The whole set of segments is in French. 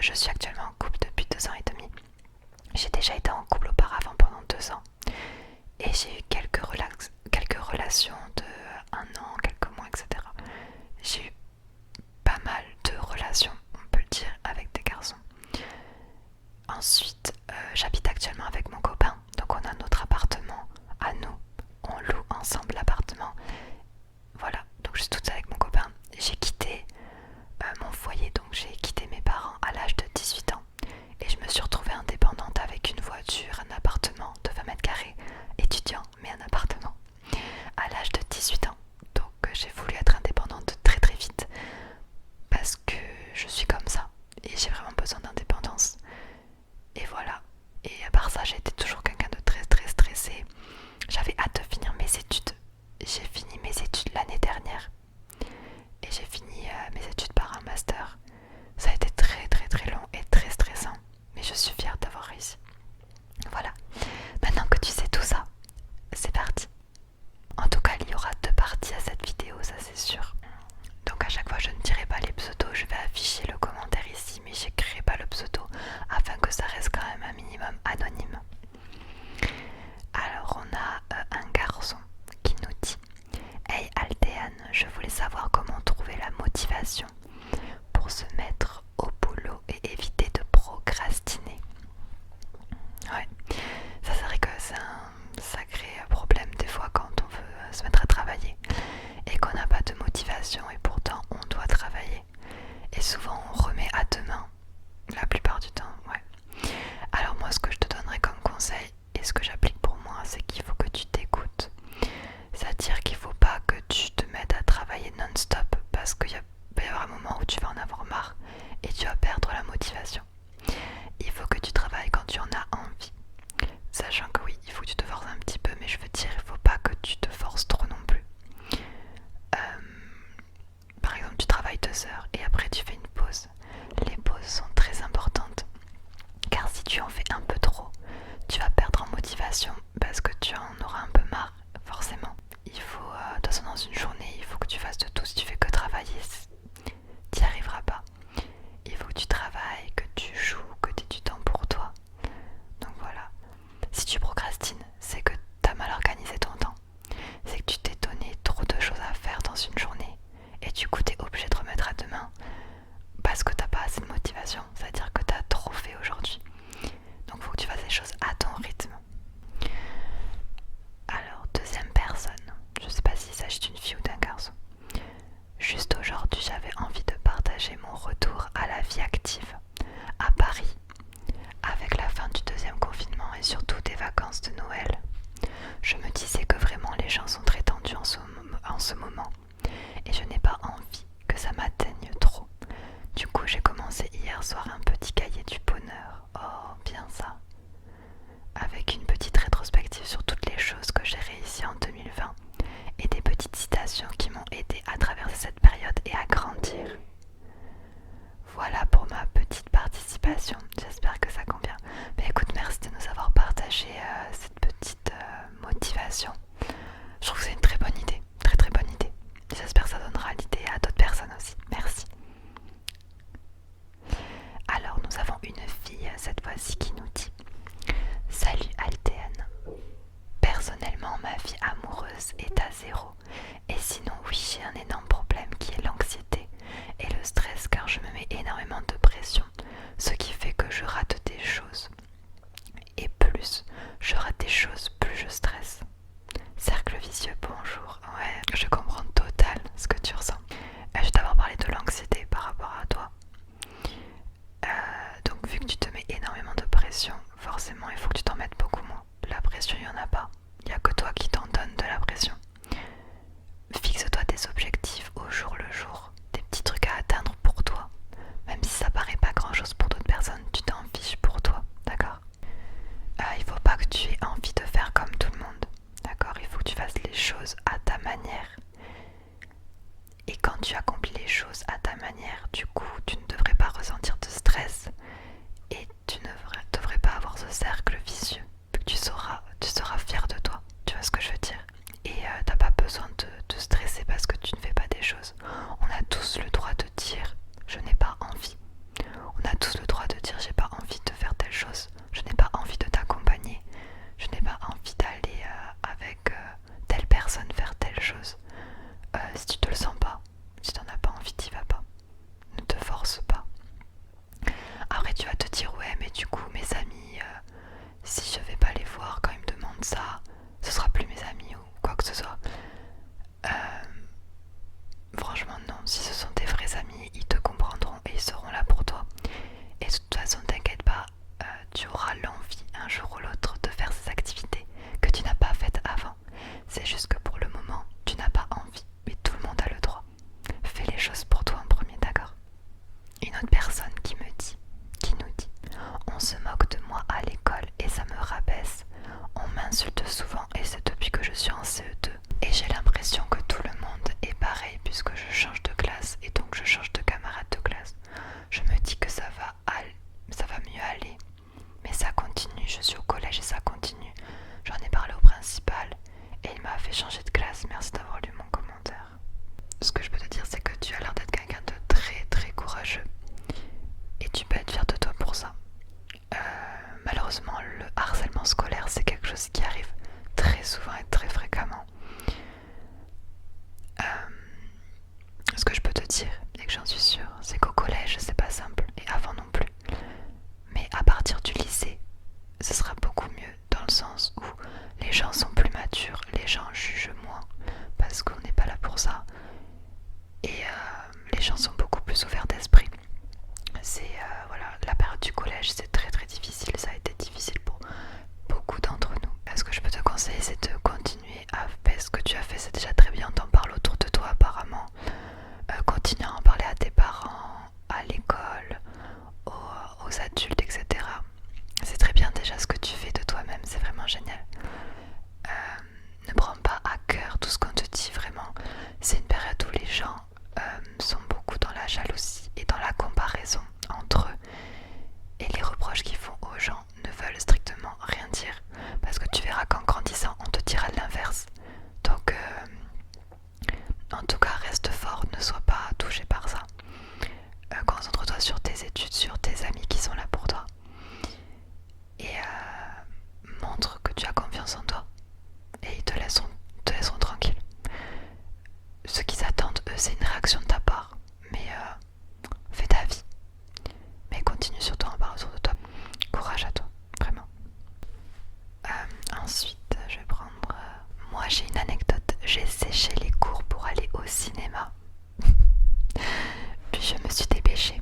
je suis actuellement en couple depuis 2 ans et demi. J'ai déjà été en couple auparavant pendant 2 ans. Et j'ai eu quelques relations de 1 an, quelques mois, etc. J'ai eu pas mal de relations, on peut le dire, avec des garçons. Ensuite, j'habite actuellement avec mon copain, donc on a notre appartement à nous. On loue ensemble l'appartement. Voilà, donc je suis toute seule avec mon copain. J'ai quitté mon foyer, donc j'ai quitté mes parents à l'âge de 18 ans. Et je me suis retrouvée indépendante avec une voiture, un appartement de 20 mètres carrés, étudiant, mais un appartement, à l'âge de 18 ans. Donc j'ai voulu être indépendante très très vite, parce que je suis comme ça, et j'ai vraiment besoin d'indépendance. Et voilà. Et à part ça, j'ai été toujours quelqu'un de très très stressé. J'avais hâte de finir mes études. J'ai fini mes études l'année dernière. Et j'ai fini mes études par un master. Ça a été très très très long et très stressant. Mais je suis fière d'avoir réussi. Voilà. Maintenant que tu sais tout ça, c'est parti. En tout cas, il y aura 2 parties à cette vidéo, ça c'est sûr. Donc à chaque fois, je ne dirai pas les pseudos. Je vais afficher le commentaire ici, mais j'écrirai pas le pseudo afin que ça reste quand même un minimum anonyme. Alors on a un garçon qui nous dit: Hey Altéane, je voulais savoir comment trouver la motivation pour se mettre au boulot et éviter de procrastiner. Ouais, ça c'est vrai que c'est un sacré problème des fois quand on veut se mettre à travailler et qu'on n'a pas de motivation et pourtant on doit travailler. Et souvent on remet à demain, la plupart du temps, ouais. Alors moi ce que je te donnerais comme conseil et ce que j'applique pour moi, c'est qu'il faut que tu t'écoutes. C'est-à-dire qu'il ne faut pas que tu te mettes à travailler non-stop parce qu'il va y avoir un moment où tu vas en avoir marre et tu vas perdre la motivation. Il faut que tu travailles quand tu en as envie. Sachant que oui, il faut que tu te forces un petit peu, mais je veux dire, il ne faut pas que tu te forces trop non plus. Par exemple, tu travailles 2 heures et après tu fais une pause. Les pauses sont très importantes car si tu en fais un peu trop, tu vas perdre en motivation parce que tu en auras un peu marre, forcément. Il faut, de toute façon dans une journée, il faut que tu fasses de tout. Si tu fais que travailler, tu n'y arriveras pas. Il faut que tu travailles, que tu joues, que tu aies du temps pour toi. Donc voilà. Si tu procrastines, c'est que tu as mal organisé ton temps. C'est que tu t'es donné trop de choses à faire dans une journée et du coup tu es obligé de remettre à demain parce que tu n'as pas assez de motivation. C'est-à-dire que tu as trop fait aujourd'hui. Donc il faut que tu fasses les choses à ton rythme. Alors, deuxième personne, je sais pas s'il s'agit d'une fille ou d'un garçon. Juste aujourd'hui, j'avais envie de partager mon retour à la vie active à Paris avec la fin du 2e confinement et surtout des vacances de Noël. Je me disais que vraiment les gens sont très tendus en ce moment et je n'ai pas envie que ça m'atteigne trop. Du coup, j'ai commencé hier soir un petit cahier du bonheur. Oh, bien ça. Avec une petite rétrospective sur toutes les choses que j'ai réussies en 2020 et des petites citations qui m'ont aidé à traverser cette période et à grandir. Voilà pour ma petite participation, j'espère que ça convient. Mais écoute, merci de nous avoir partagé cette petite motivation. Je trouve que c'est une très bonne idée, très très bonne idée. J'espère que ça donnera l'idée à d'autres personnes aussi, merci. Alors nous avons une fille cette fois-ci qui nous dit: Salut Altéane. Personnellement, ma vie amoureuse est à 0. Et sinon, oui, j'ai un énorme problème qui est l'anxiété et le stress car je me mets énormément de pression, ce qui fait que je rate des choses. Et plus je rate des choses, plus je stresse. Cercle vicieux, bonjour. Ouais, je comprends total ce que tu ressens. Je vais d'abord parler de l'anxiété par rapport à toi. Donc vu que tu te mets énormément de pression, forcément il faut que tu t'en mettes beaucoup moins. La pression, il n'y en a pas. Il n'y a que toi qui t'en donne de la pression. Fixe-toi des objectifs dire j'ai pas envie de faire telle chose, je n'ai pas envie de t'accompagner, je n'ai pas envie d'aller avec telle personne faire telle chose. Si tu te le sens pas, si t'en as pas envie, t'y vas pas. Ne te force pas. Après tu vas te dire ouais mais du coup mes amis, si je vais pas les voir quand ils me demandent ça, ce sera plus mes amis ou quoi que ce soit. Franchement non, si ce sont tes vrais amis, ils te comprendront et ils seront là pour toi. Et de toute façon t'inquiète pas, tu auras l'envie un jour ou l'autre de faire ces activités que tu n'as pas faites avant. C'est juste que pour le moment tu n'as pas envie, mais tout le monde a le droit. Fais les choses pour toi en premier, d'accord? Une autre personne qui nous dit, on se moque de moi à l'école et ça me rabaisse. On m'insulte souvent et c'est depuis que je suis en CE2. Et j'ai l'impression que tout le monde est pareil puisque je change de classe et donc je change de camarade de classe. Je me dis que ça va mieux aller. Mais ça continue, je suis au collège et ça continue. J'en ai parlé au principal et il m'a fait changer de classe. Merci d'avoir lu mon commentaire. Ce que je peux te dire, c'est que tu as l'air d'être quelqu'un de très très courageux et tu peux être fier de toi pour ça. Malheureusement, le harcèlement scolaire, c'est quelque chose qui arrive très souvent et très fréquemment. Ce que je peux te dire, et que j'en suis sûre, c'est qu'au collège, c'est pas simple, et avant non plus. Mais à partir du lycée, ce sera beaucoup mieux, dans le sens où les gens sont plus matures, les gens jugent moins, parce qu'on n'est pas là pour ça. Et les gens sont beaucoup plus ouverts d'esprit. C'est voilà, la période du collège, c'est très très difficile, ça a été difficile pour beaucoup d'entre nous. Ce que je peux te conseiller, c'est de continuer à faire ce que tu as fait, c'est déjà très bien, t'en parles autour de toi apparemment. Continue à en parler à tes parents, à l'école, aux adultes, etc. C'est très bien déjà ce que tu fais de toi-même, c'est vraiment génial. Ne prends pas à cœur tout ce qu'on te dit, vraiment. C'est une période où les gens sont beaucoup dans la jalousie et dans la comparaison entre eux. Et les reproches qu'ils font aux gens ne veulent strictement rien dire. Parce que tu verras qu'en grandissant, on te dira l'inverse. Donc, en tout cas, reste fort, ne sois pas touché par ça. Concentre-toi sur tes études, sur tes amis qui sont là pour toi. Et montre que tu as confiance en toi. Et ils te laisseront tranquille. Ce qu'ils attendent, eux, c'est une réaction de ta part. Mais fais ta vie. Mais continue surtout à en parler autour de toi. Courage à toi, vraiment. Ensuite, je vais prendre... moi, j'ai une anecdote. J'ai séché les cours pour aller au cinéma. Puis je me suis dépêchée.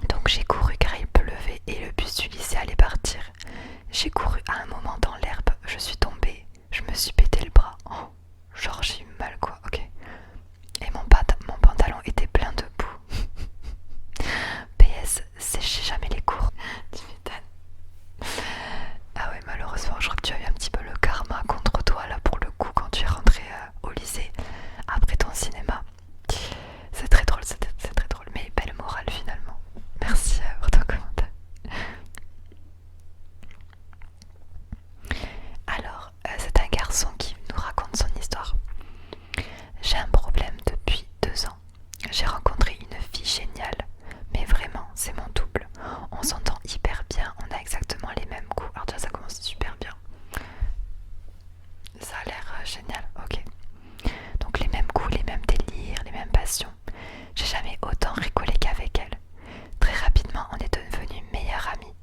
Donc j'ai couru car il pleuvait et le bus du lycée allait partir. J'ai couru à un moment dans l'herbe, je suis tombée, je me suis pété le bras. Oh, genre j'ai eu mal quoi, ok. Et mon pantalon était plein de boue. PS, séchez jamais les cours. Tu m'étonnes. Ah ouais, malheureusement, je crois que tu as eu un petit peu le karma contre toi là pour le coup quand tu es rentrée au lycée après ton cinéma. C'est très drôle, c'est très drôle, mais belle morale finalement. Merci pour ton commentaire. Alors, c'est un garçon qui nous raconte son histoire. J'ai un problème depuis 2 ans. J'ai rencontré une fille géniale, mais vraiment, c'est mon double. On s'entend hyper bien, on a exactement les mêmes goûts. Alors déjà, ça commence super bien. Ça a l'air génial, ok. Donc les mêmes goûts, les mêmes délires, les mêmes passions. J'ai jamais autant rigolé qu'avec elle. Très rapidement, on est devenus meilleurs amis.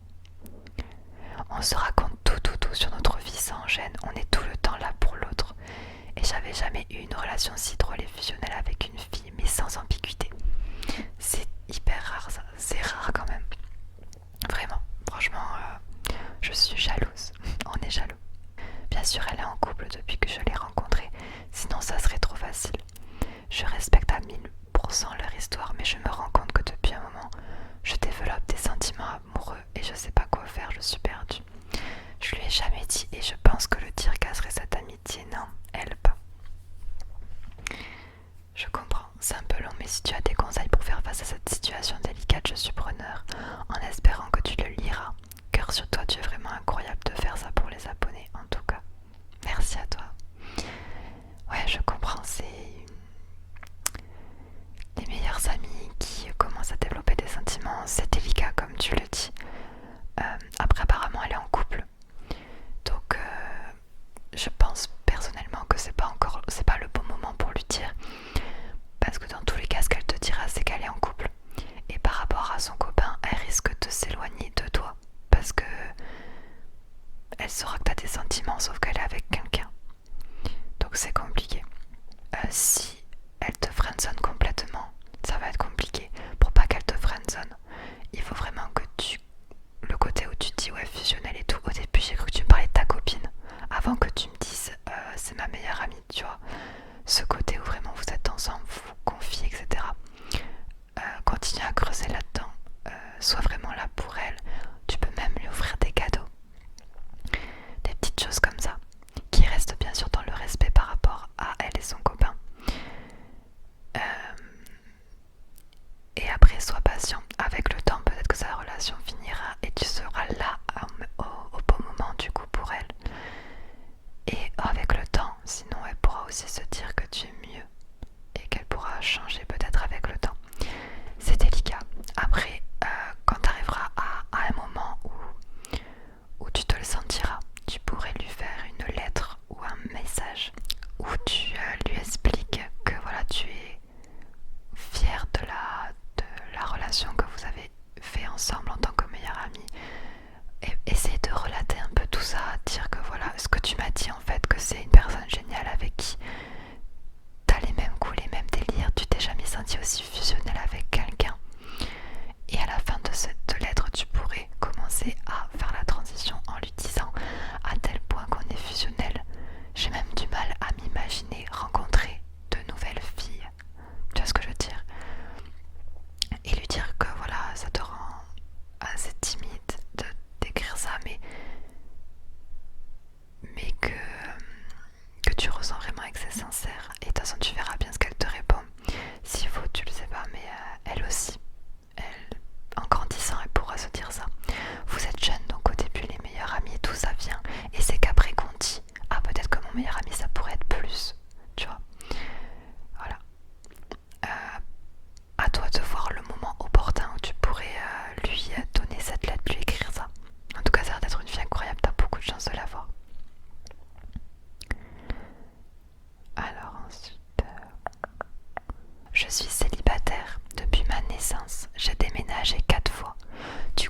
On se raconte tout sur notre vie sans gêne. On est tout le temps là pour l'autre. Et j'avais jamais eu une relation si drôle et fusionnelle avec une fille, mais sans ambiguïté. C'est hyper rare ça. C'est rare quand même. Vraiment. Franchement, je suis jalouse. On est jaloux. Bien sûr, elle est en couple depuis que je l'ai rencontrée. Sinon, ça serait trop facile. Je respecte à 1000% leur histoire, mais je me rends compte que depuis un moment, je développe des sentiments amoureux et je sais pas quoi faire, je suis perdue. Je lui ai jamais dit et je pense que le dire casserait cette amitié. Non, elle pas.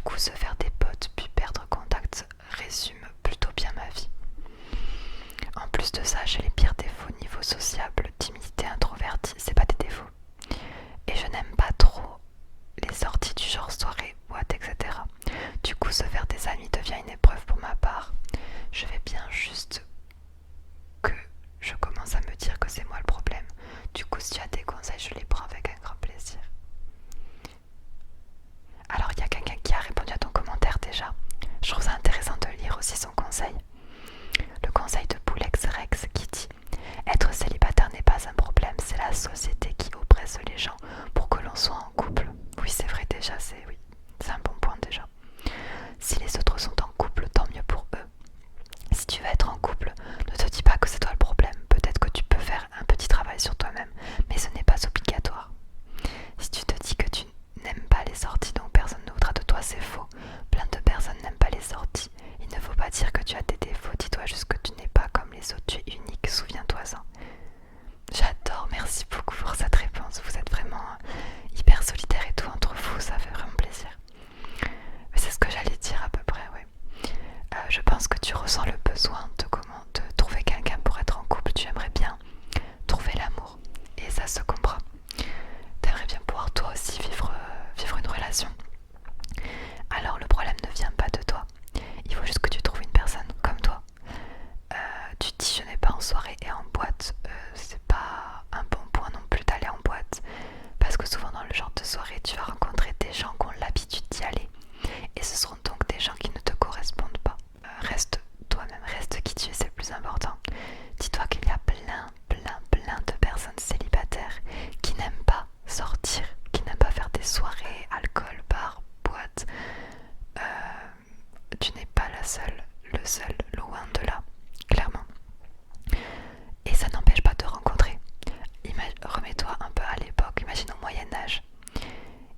coup, se faire des potes puis perdre contact résume plutôt bien ma vie. En plus de ça, j'ai les pires défauts niveau sociable, timidité, introvertie, c'est pas des défauts. Et je n'aime pas trop les sorties du genre soirée, boîte, etc. Du coup, se faire des amis devient une épreuve pour ma part. Je vais bien juste que je commence à me dire que c'est moi le problème. Du coup, si tu as des conseils, je les prends avec un grand plaisir. Alors, il y a quelqu'un qui a répondu à ton commentaire déjà. Je trouve ça intéressant de lire aussi son conseil. Le conseil de Poulex Rex qui dit: être célibataire n'est pas un problème, c'est la société qui oppresse les gens pour que l'on soit en couple. Oui, c'est vrai déjà, c'est un bon point déjà. Si les autres sont en couple, tant mieux pour eux. Si tu veux être en couple, ne te dis pas que c'est toi le problème. Peut-être que tu peux faire un petit travail sur toi-même, mais ce n'est pas obligatoire. Si tu te dis que tu n'aimes pas les sorties, donc personne ne voudra de toi, c'est faux. Plein de personnes n'aiment pas les sorties. Il ne faut pas dire que tu as des défauts, dis-toi juste que tu n'es pas comme les autres, tu es unique, souviens-toi-en. J'adore, merci beaucoup pour cette réponse. Vous êtes vraiment hyper solidaires et tout entre vous, ça fait vraiment plaisir. Mais c'est ce que j'allais dire à peu près, oui. Je pense que tu ressens le besoin de trouver quelqu'un pour être en couple. Tu aimerais bien trouver l'amour et ça se comprend. Tu aimerais bien pouvoir toi aussi vivre une relation. Alors le problème ne vient pas de toi. Il faut juste que tu trouves une personne comme toi. Tu te dis je n'ai pas en soirée et en boîte. C'est pas un bon point non plus d'aller en boîte. Parce que souvent dans le genre de soirée, tu vas rencontrer des gens qui ont l'habitude d'y aller. Et ce seront donc des gens qui ne te correspondent pas. Reste toi-même, reste qui tu es, c'est le plus important. Dis-toi qu'il y a plein de personnes célibataires qui n'aiment pas sortir, qui n'aiment pas faire des soirées, alcool, bar, boîte. Tu n'es pas la seule, le seul, loin de là, clairement. Et ça n'empêche pas de rencontrer. Remets-toi un peu à l'époque, imagine au Moyen-Âge.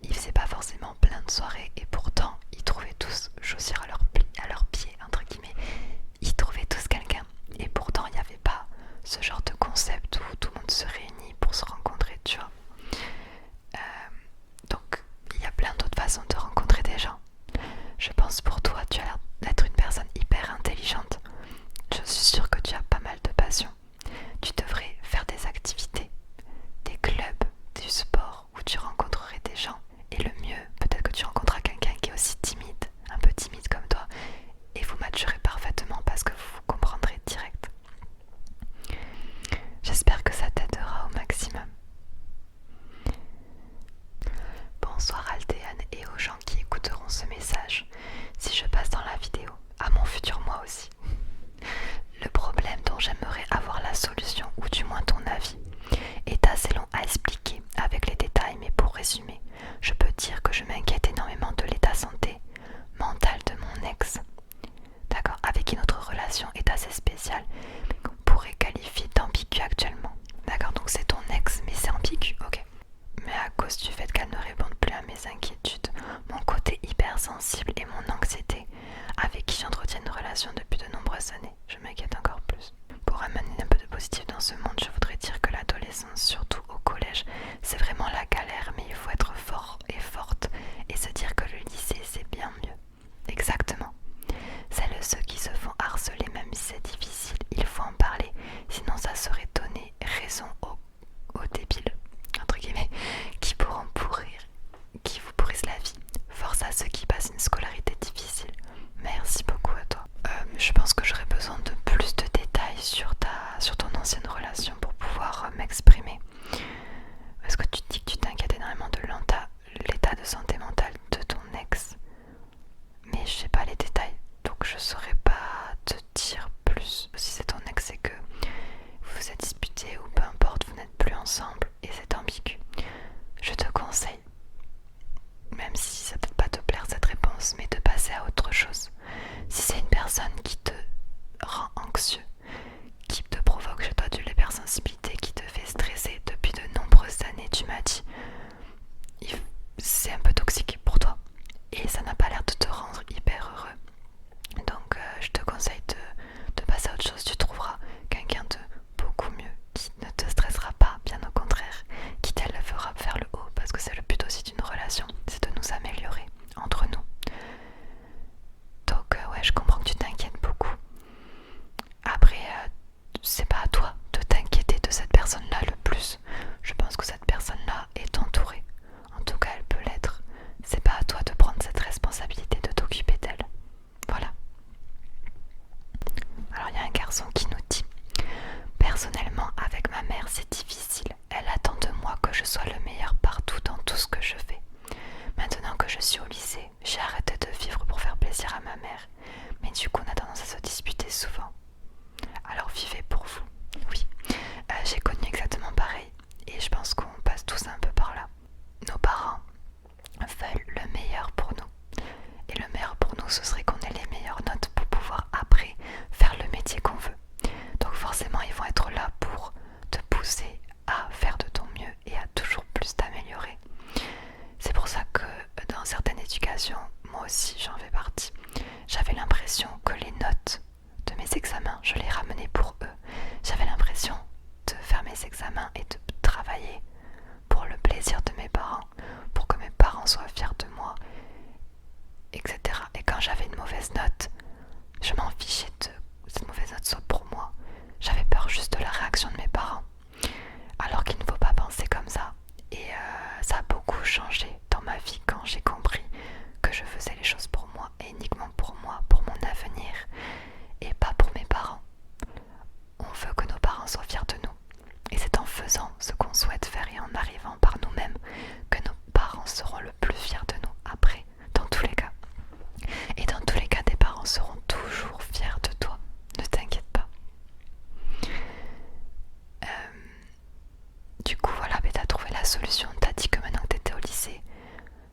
Ils faisaient pas forcément plein de soirées et pourtant ils trouvaient tous chaussures à leurs pieds, entre guillemets. Ils trouvaient tous quelqu'un et pourtant il n'y avait pas ce genre de concept où tout le monde se réunit pour se rencontrer, tu vois. Donc il y a plein d'autres façons de rencontrer des gens. Je pense pour toi, tu as l'air d'être une personne hyper intelligente. Je suis sûre que tu as pas mal de passion. Tu devrais faire des activités, des clubs, du sport où tu rencontrerais des gens. Et le mieux, peut-être que tu rencontreras quelqu'un qui est aussi timide, un peu timide comme toi, et vous matcherez parfaitement parce que vous vous comprendrez direct. J'espère que ça t'aidera au maximum. Bonsoir Aldéane et aux gens qui écouteront ce message. Si je passe dans la vidéo, à mon futur moi aussi. Le problème dont j'aimerais avoir la solution, ou du moins ton avis, est assez long à expliquer avec les détails, mais pour résumer, je peux dire que je m'inquiète énormément de l'état santé mental de mon ex. D'accord, avec qui notre relation est assez spéciale, mais qu'on pourrait qualifier d'ambigu actuellement. D'accord, donc c'est ton ex, mais c'est ambigu, ok. Mais à cause du fait qu'elle ne réponde plus à mes inquiétudes, mon côté hypersensible et mon anxiété, avec qui j'entretiens une relation depuis de nombreuses années, je m'inquiète encore plus. Pour amener un peu de positif dans ce monde, je voudrais dire que l'adolescence, surtout au collège, c'est vraiment la galère, mais il faut être fort et forte et se dire que le lycée c'est bien mieux. Exactement. Celles ceux qui se font harceler, même si c'est difficile, il faut en parler, sinon ça serait donner raison aux débiles, entre guillemets, qui vous pourrissent la vie. Force à ceux qui passent une scolarité nous, ce serait qu'on ait les meilleures notes pour pouvoir après faire le métier qu'on veut. Donc forcément, ils vont être là pour te pousser à faire de ton mieux et à toujours plus t'améliorer. C'est pour ça que dans certaines éducations, moi aussi j'en fais partie, j'avais l'impression que les notes de mes examens, je les ramenais pour eux. J'avais l'impression de faire mes examens et de travailler pour le plaisir de mes parents, pour que mes parents soient fiers de moi, etc. Et quand j'avais une mauvaise note, je m'en fichais de cette mauvaise note soit pour moi. J'avais peur juste de la réaction de mes parents. Alors qu'il ne faut pas penser comme ça. Et ça a beaucoup changé dans ma vie quand j'ai compris que je faisais les choses pour moi et uniquement pour moi, pour mon avenir et pas pour mes parents. On veut que nos parents soient fiers de nous. Et c'est en faisant ce qu'on souhaite faire et en arrivant par nous-mêmes que nos parents seront le plus fiers de nous après, dans tous les cas. Et dans tous les cas, tes parents seront toujours fiers de toi. Ne t'inquiète pas. Du coup, voilà, t'as trouvé la solution. T'as dit que maintenant que t'étais au lycée,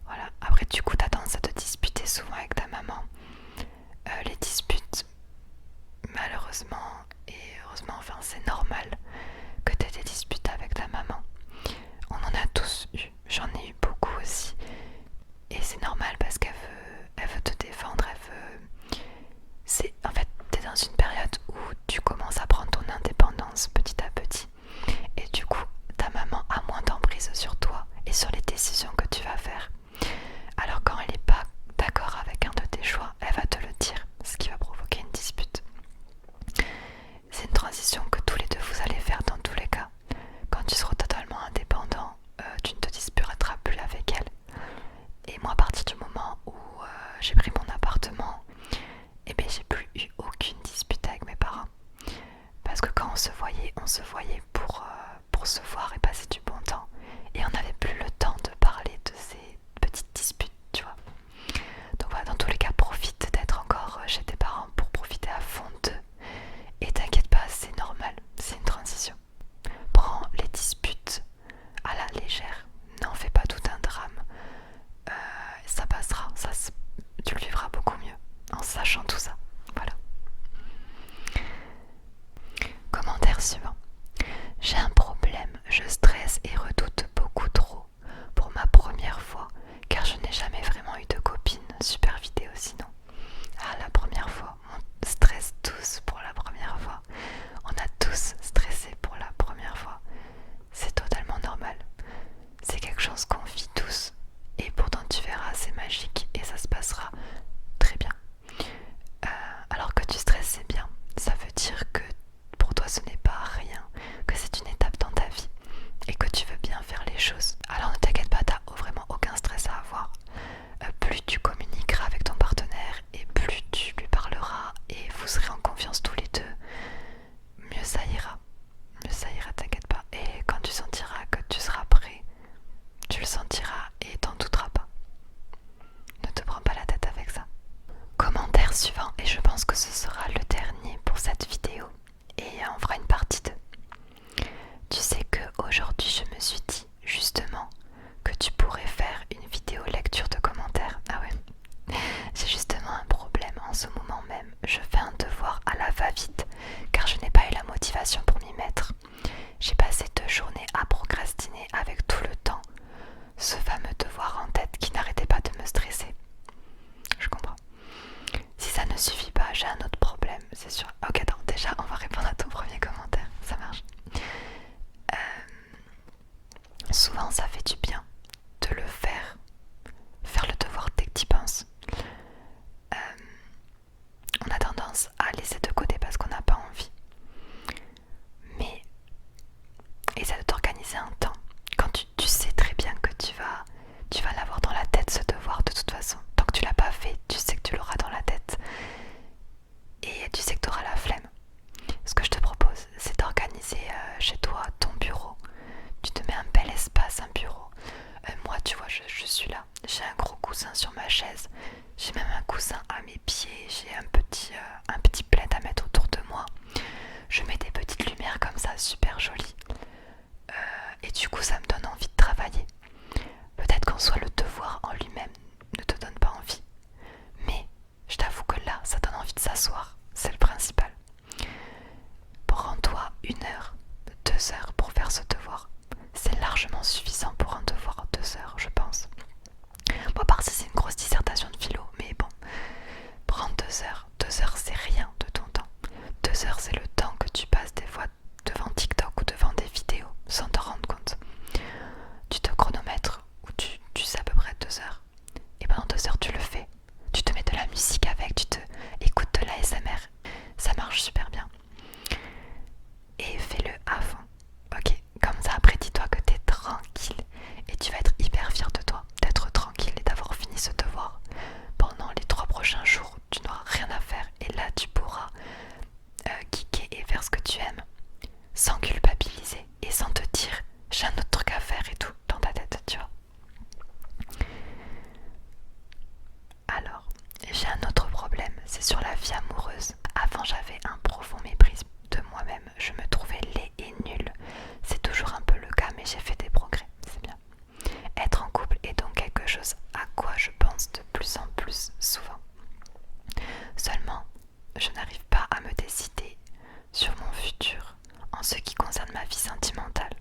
voilà. Après, du coup, t'as tendance à te disputer souvent avec ta maman. Les disputes, malheureusement et heureusement, enfin, c'est normal que t'aies des disputes avec ta maman. On en a tous eu. J'en ai eu beaucoup aussi. Et c'est normal parce elle veut te défendre, en fait, t'es dans une période où tu commences à prendre ton indépendance petit à petit. Et du coup, ta maman a moins d'emprise sur toi et sur les décisions que tu vas faire. Alors quand elle n'est pas d'accord avec un de tes choix, elle va te le dire, ce qui va provoquer une dispute. C'est une transition que tous les deux vous allez faire dans tous les cas. Quand tu seras totalement indépendant, tu ne te disputeras plus avec elle. Et moi, à partir du moment où j'ai pris mon appartement, j'ai plus eu aucune dispute avec mes parents. Parce que quand on se voyait pour se voir et passer du bon temps. Et on n'avait plus le temps de parler de ces petites disputes, tu vois. Donc voilà, dans tous les cas, profite d'être encore chez tes parents pour profiter à fond d'eux. Et t'inquiète pas, c'est normal, c'est une transition. Prends les disputes à la légère, n'en fais pas tout un drame. Ça passera, tu le vivras beaucoup mieux en sachant tout ça. Voilà. Commentaire suivant. J'ai un problème, je stresse et redoute beaucoup trop pour ma première fois car je n'ai jamais vraiment eu de copine. Super vidéo sinon. Ah, la première fois, on stresse tous pour la première fois. On a tous stressé pour la première fois. C'est totalement normal. C'est quelque chose qu'on vit tous. Et pourtant tu verras, c'est magique et ça se passera très bien. Alors que tu stresses, c'est bien. Ça veut dire que pour toi ce n'est pas rien, que c'est une étape dans ta vie et que tu veux bien faire les choses. Alors ne t'inquiète pas, t'as vraiment aucun stress à avoir. Plus tu communiqueras avec ton partenaire et plus tu lui parleras et vous serez en confiance tous les deux, mieux ça ira. Mieux ça ira, t'inquiète pas. Et quand tu sentiras que tu seras prêt, tu le sentiras et t'en douteras pas. Ne te prends pas la tête avec ça. Commentaire suivant, et je pense que ce sera le dernier pour cette vidéo. Et on fera une partie 2. Tu sais que aujourd'hui je me suis dit justement que tu pourrais faire une vidéo lecture de commentaires. Ah ouais. J'ai justement un problème en ce moment même. Je fais un devoir à la va-vite car je n'ai pas eu la motivation pour m'y mettre. J'ai passé 2 journées à procrastiner avec tout le temps ce fameux devoir en tête qui n'arrêtait pas de me stresser. Je comprends. Si ça ne suffit pas, j'ai un autre problème, c'est sûr. Ok, attends, déjà on va répondre à ton premier commentaire, ça marche. Souvent ça fait du bien de le faire le devoir dès que tu y penses. On a tendance à laisser de côté parce qu'on n'a pas envie. Mais essaie de t'organiser un temps. Quand tu sais très bien que tu vas l'avoir dans la tête ce devoir de toute façon. Tant que tu l'as pas fait, tu sais que tu l'auras dans la tête. Et tu sais que tu auras la flemme. Ce que je te propose, c'est d'organiser chez toi ton bureau. Tu te mets un bel espace, un bureau. Moi, tu vois, je suis là. J'ai un gros coussin sur ma chaise. J'ai même un coussin à mes pieds. J'ai un petit plaid à mettre autour de moi. Je mets des petites lumières comme ça, super jolies. Et du coup, ça me donne envie de travailler. Peut-être qu'en soi, le devoir en lui-même ne te donne pas envie. Mais je musique avec, tu te écoutes de l'ASMR. Ça marche super bien. Et fais-le avant. Ok, comme ça après dis-toi que t'es tranquille et tu vas être hyper fier de toi d'être tranquille et d'avoir fini ce devoir. Pendant les 3 prochains jours, tu n'auras rien à faire et là tu pourras geeker et faire ce que tu aimes sans culpabiliser et sans te dire j'ai un autre truc à faire et tout dans ta tête, tu vois. Alors, j'ai un autre problème, c'est sur la vie amoureuse. Avant j'avais un profond mépris de moi-même, je me trouvais laid et nulle. C'est toujours un peu le cas mais j'ai fait des progrès, c'est bien. Être en couple est donc quelque chose à quoi je pense de plus en plus souvent. Seulement, je n'arrive pas à me décider sur mon futur en ce qui concerne ma vie sentimentale.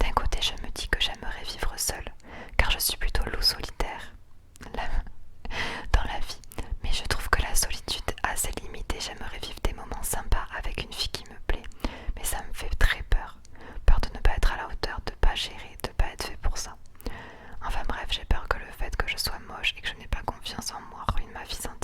D'un côté, je me dis que j'aimerais vivre seule, car je suis plutôt loup solitaire dans la vie. Mais je trouve que la solitude a ses limites et j'aimerais vivre des moments sympas avec une fille qui me plaît. Mais ça me fait très peur. Peur de ne pas être à la hauteur, de ne pas gérer, de ne pas être fait pour ça. Enfin bref, j'ai peur que le fait que je sois moche et que je n'ai pas confiance en moi ruine ma vie sentimentale.